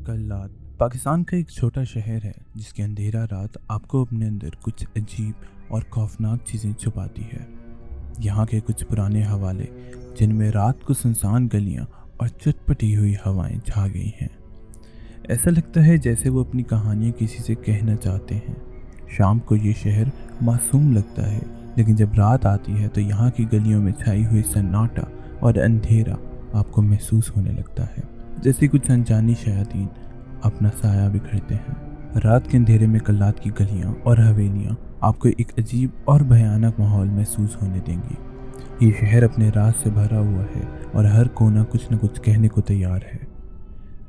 कल्लात पाकिस्तान का एक छोटा शहर है जिसकी अंधेरा रात आपको अपने अंदर कुछ अजीब और खौफनाक चीज़ें छुपाती है। यहाँ के कुछ पुराने हवाले जिनमें रात को सुनसान गलियाँ और चटपटी हुई हवाएं छा गई हैं। ऐसा लगता है जैसे वो अपनी कहानियाँ किसी से कहना चाहते हैं। शाम को ये शहर मासूम लगता है, लेकिन जब रात आती है तो यहाँ की गलियों में छाई हुई सन्नाटा और अंधेरा आपको महसूस होने लगता है, जैसे कुछ अनजानी शयातीन अपना साया बिखरते हैं। रात के अंधेरे में कल्लात की गलियां और हवेलियां आपको एक अजीब और भयानक माहौल महसूस होने देंगी। ये शहर अपने राज से भरा हुआ है और हर कोना कुछ न कुछ कहने को तैयार है।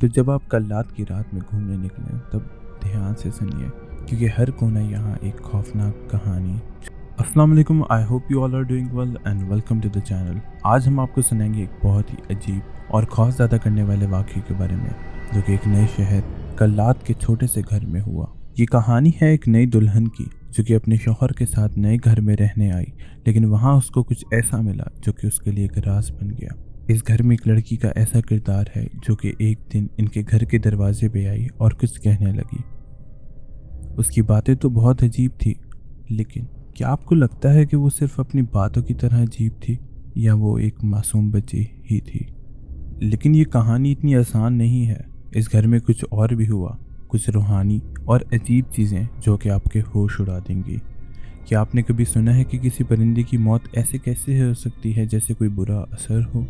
तो जब आप कल्लात की रात में घूमने निकलें तब ध्यान से सुनिए, क्योंकि हर कोना यहाँ एक खौफनाक कहानी। अस्सलाम वालेकुम, I hope you all are doing well and welcome to the channel. आज हम आपको सुनाएंगे एक बहुत ही अजीब और खौफ ज़्यादा करने वाले वाक़ये के बारे में, जो कि एक नए शहर कल्लात के छोटे से घर में हुआ। ये कहानी है एक नई दुल्हन की जो कि अपने शौहर के साथ नए घर में रहने आई, लेकिन वहाँ उसको कुछ ऐसा मिला जो कि उसके लिए एक राज बन गया। इस घर में एक लड़की का ऐसा किरदार है जो कि एक दिन इनके घर के दरवाजे पे आई और कुछ कहने लगी। उसकी बातें तो बहुत अजीब थी, लेकिन क्या आपको लगता है कि वो सिर्फ अपनी बातों की तरह अजीब थी या वो एक मासूम बच्ची ही थी? लेकिन ये कहानी इतनी आसान नहीं है। इस घर में कुछ और भी हुआ, कुछ रूहानी और अजीब चीज़ें जो कि आपके होश उड़ा देंगी। क्या आपने कभी सुना है कि किसी परिंदे की मौत ऐसे कैसे हो सकती है जैसे कोई बुरा असर हो?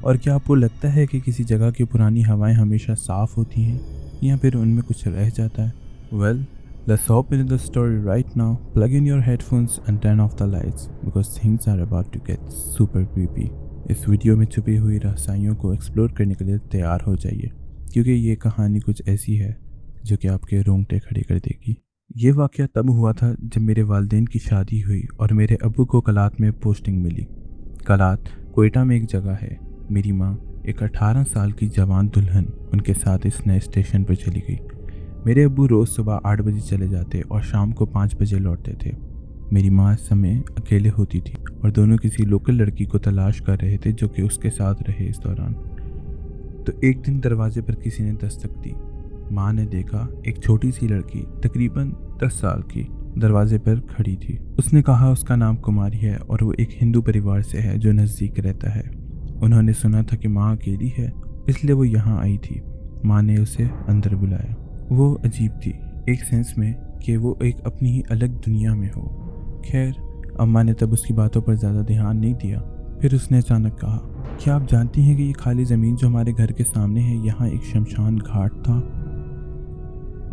और क्या आपको लगता है कि किसी जगह की पुरानी हवाएं हमेशा साफ़ होती हैं या फिर उनमें कुछ रह जाता है? Well, let's hop into the story right now. Plug in your headphones and turn off the lights because things are about to get super creepy. इस वीडियो में छुपी हुई रहस्यों को एक्सप्लोर करने के लिए तैयार हो जाइए, क्योंकि ये कहानी कुछ ऐसी है जो कि आपके रोंगटे खड़े कर देगी। ये वाक़या तब हुआ था जब मेरे वालिदैन की शादी हुई और मेरे अब्बू को कलात में पोस्टिंग मिली। कलात कोयटा में एक जगह है। मेरी माँ एक 18 साल की जवान दुल्हन उनके साथ इस नए स्टेशन पर चली गई। मेरे अब्बू रोज़ सुबह 8 बजे चले जाते और शाम को 5 बजे लौटते थे। मेरी माँ इस समय अकेले होती थी और दोनों किसी लोकल लड़की को तलाश कर रहे थे जो कि उसके साथ रहे इस दौरान। तो एक दिन दरवाजे पर किसी ने दस्तक दी। माँ ने देखा एक छोटी सी लड़की तकरीबन 10 साल की दरवाजे पर खड़ी थी। उसने कहा उसका नाम कुमारी है और वो एक हिंदू परिवार से है जो नज़दीक रहता है। उन्होंने सुना था कि माँ अकेली है, इसलिए वो यहाँ आई थी। माँ ने उसे अंदर बुलाया। वो अजीब थी एक सेंस में कि वो एक अपनी ही अलग दुनिया में हो। खैर, अम्मा ने तब उसकी बातों पर ज़्यादा ध्यान नहीं दिया। फिर उसने अचानक कहा, क्या आप जानती हैं कि ये खाली ज़मीन जो हमारे घर के सामने है, यहाँ एक शमशान घाट था?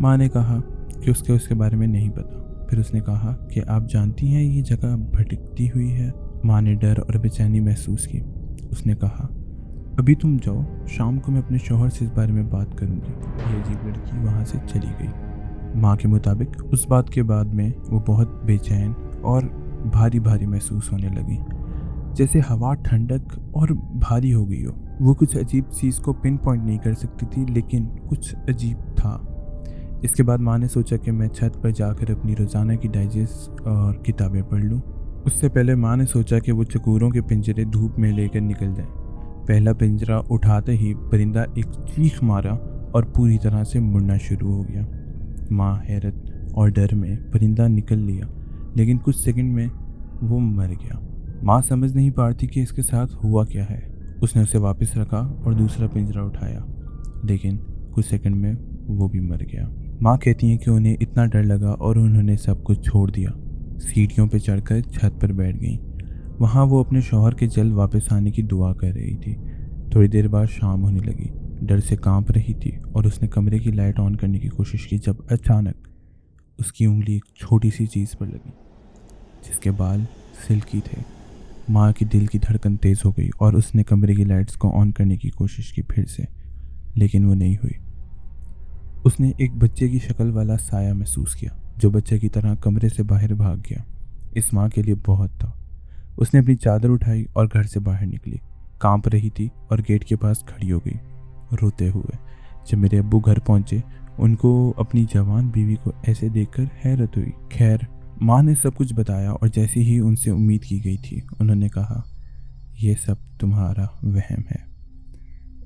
माँ ने कहा कि उसके बारे में नहीं पता। फिर उसने कहा कि आप जानती हैं ये जगह भटकती हुई है। माँ ने डर और बेचैनी महसूस की। उसने कहा, अभी तुम जाओ, शाम को मैं अपने शौहर से इस बारे में बात करूंगी। ये अजीब लड़की वहाँ से चली गई। माँ के मुताबिक उस बात के बाद में वो बहुत बेचैन और भारी भारी महसूस होने लगी, जैसे हवा ठंडक और भारी हो गई हो। वो कुछ अजीब चीज़ को पिन पॉइंट नहीं कर सकती थी, लेकिन कुछ अजीब था। इसके बाद माँ ने सोचा कि मैं छत पर जाकर अपनी रोज़ाना की डाइजेस्ट और किताबें पढ़ लूँ। उससे पहले माँ ने सोचा कि वो चकोरों के पिंजरे धूप में लेकर निकल जाए। पहला पिंजरा उठाते ही परिंदा एक चीख मारा और पूरी तरह से मुड़ना शुरू हो गया। माँ हैरत और डर में परिंदा निकल लिया, लेकिन कुछ सेकंड में वो मर गया। माँ समझ नहीं पा रही थी कि इसके साथ हुआ क्या है। उसने उसे वापस रखा और दूसरा पिंजरा उठाया, लेकिन कुछ सेकंड में वो भी मर गया। माँ कहती हैं कि उन्हें इतना डर लगा और उन्होंने सब कुछ छोड़ दिया। सीढ़ियों पर चढ़कर छत पर बैठ गई। वहाँ वो अपने शौहर के जल्द वापस आने की दुआ कर रही थी। थोड़ी देर बाद शाम होने लगी। डर से कांप रही थी और उसने कमरे की लाइट ऑन करने की कोशिश की, जब अचानक उसकी उंगली एक छोटी सी चीज़ पर लगी जिसके बाल सिल्की थे। माँ की दिल की धड़कन तेज़ हो गई और उसने कमरे की लाइट्स को ऑन करने की कोशिश की फिर से, लेकिन वो नहीं हुई। उसने एक बच्चे की शक्ल वाला साया महसूस किया जो बच्चे की तरह कमरे से बाहर भाग गया। इस माँ के लिए बहुत था। उसने अपनी चादर उठाई और घर से बाहर निकली। कांप रही थी और गेट के पास खड़ी हो गई रोते हुए। जब मेरे अब्बू घर पहुंचे, उनको अपनी जवान बीवी को ऐसे देखकर हैरत हुई। खैर, माँ ने सब कुछ बताया और जैसी ही उनसे उम्मीद की गई थी, उन्होंने कहा, यह सब तुम्हारा वहम है।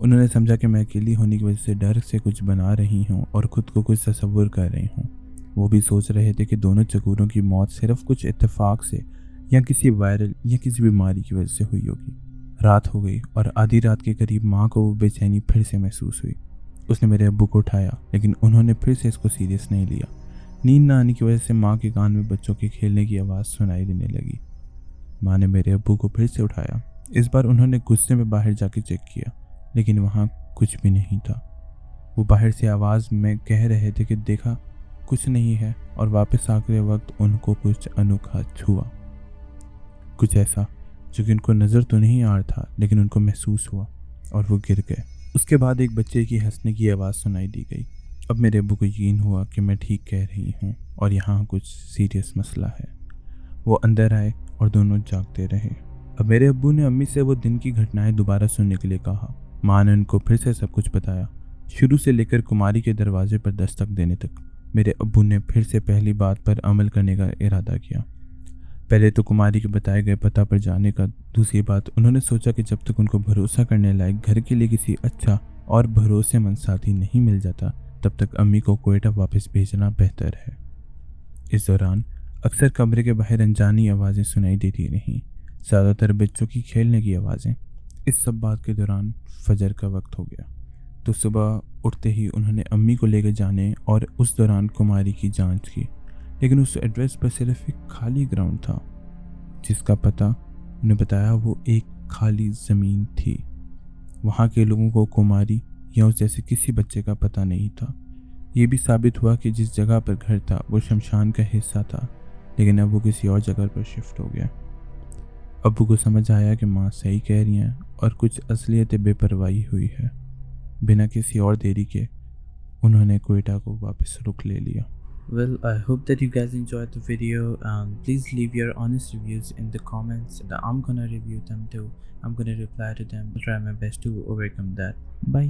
उन्होंने समझा कि मैं अकेली होने की वजह से डर से कुछ बना रही हूँ और ख़ुद को कुछ तसव्वुर कर रही हूँ। वो भी सोच रहे थे कि दोनों चकोरों की मौत सिर्फ कुछ इत्तेफाक से या किसी वायरल या किसी बीमारी की वजह से हुई होगी। रात हो गई और आधी रात के करीब माँ को वो बेचैनी फिर से महसूस हुई। उसने मेरे अब्बू को उठाया, लेकिन उन्होंने फिर से इसको सीरियस नहीं लिया। नींद न आने की वजह से माँ के कान में बच्चों के खेलने की आवाज़ सुनाई देने लगी। माँ ने मेरे अब्बू को फिर से उठाया। इस बार उन्होंने गुस्से में बाहर जाके चेक किया, लेकिन वहाँ कुछ भी नहीं था। वो बाहर से आवाज़ में कह रहे थे कि देखा कुछ नहीं है, और वापस आते वक्त उनको कुछ अनोखा छुआ, कुछ ऐसा जो कि उनको नज़र तो नहीं आ रहा था, लेकिन उनको महसूस हुआ और वो गिर गए। उसके बाद एक बच्चे की हंसने की आवाज़ सुनाई दी गई। अब मेरे अब्बू को यकीन हुआ कि मैं ठीक कह रही हूँ और यहाँ कुछ सीरियस मसला है। वो अंदर आए और दोनों जागते रहे। अब मेरे अब्बू ने अम्मी से वो दिन की घटनाएं दोबारा सुनने के लिए कहा। माँ ने उनको फिर से सब कुछ बताया, शुरू से लेकर कुमारी के दरवाजे पर दस्तक देने तक। मेरे अब्बू ने फिर से पहली बात पर अमल करने का इरादा किया। पहले तो कुमारी के बताए गए पता पर जाने का। दूसरी बात, उन्होंने सोचा कि जब तक उनको भरोसा करने लायक घर के लिए किसी अच्छा और भरोसेमंद साथी नहीं मिल जाता, तब तक अम्मी को कोयटा वापस भेजना बेहतर है। इस दौरान अक्सर कमरे के बाहर अनजानी आवाज़ें सुनाई देती रहीं, ज़्यादातर बच्चों की खेलने की आवाज़ें। इस सब बात के दौरान फजर का वक्त हो गया, तो सुबह उठते ही उन्होंने अम्मी को लेकर जाने और उस दौरान कुमारी की जांच की, लेकिन उस एड्रेस पर सिर्फ एक खाली ग्राउंड था, जिसका पता उन्हें बताया वो एक खाली ज़मीन थी। वहाँ के लोगों को कुमारी या उस जैसे किसी बच्चे का पता नहीं था। ये भी साबित हुआ कि जिस जगह पर घर था वो शमशान का हिस्सा था, लेकिन अब वो किसी और जगह पर शिफ्ट हो गया। अब्बू को समझ आया कि माँ सही कह रही हैं और कुछ असलियत बेपरवाही हुई है। बिना किसी और देरी के उन्होंने कोयटा को वापस रुख ले लिया। Well, I hope that you guys enjoyed the video, and please leave your honest reviews in the comments. I'm gonna review them too. I'm gonna reply to them. I'll try my best to overcome that. Bye.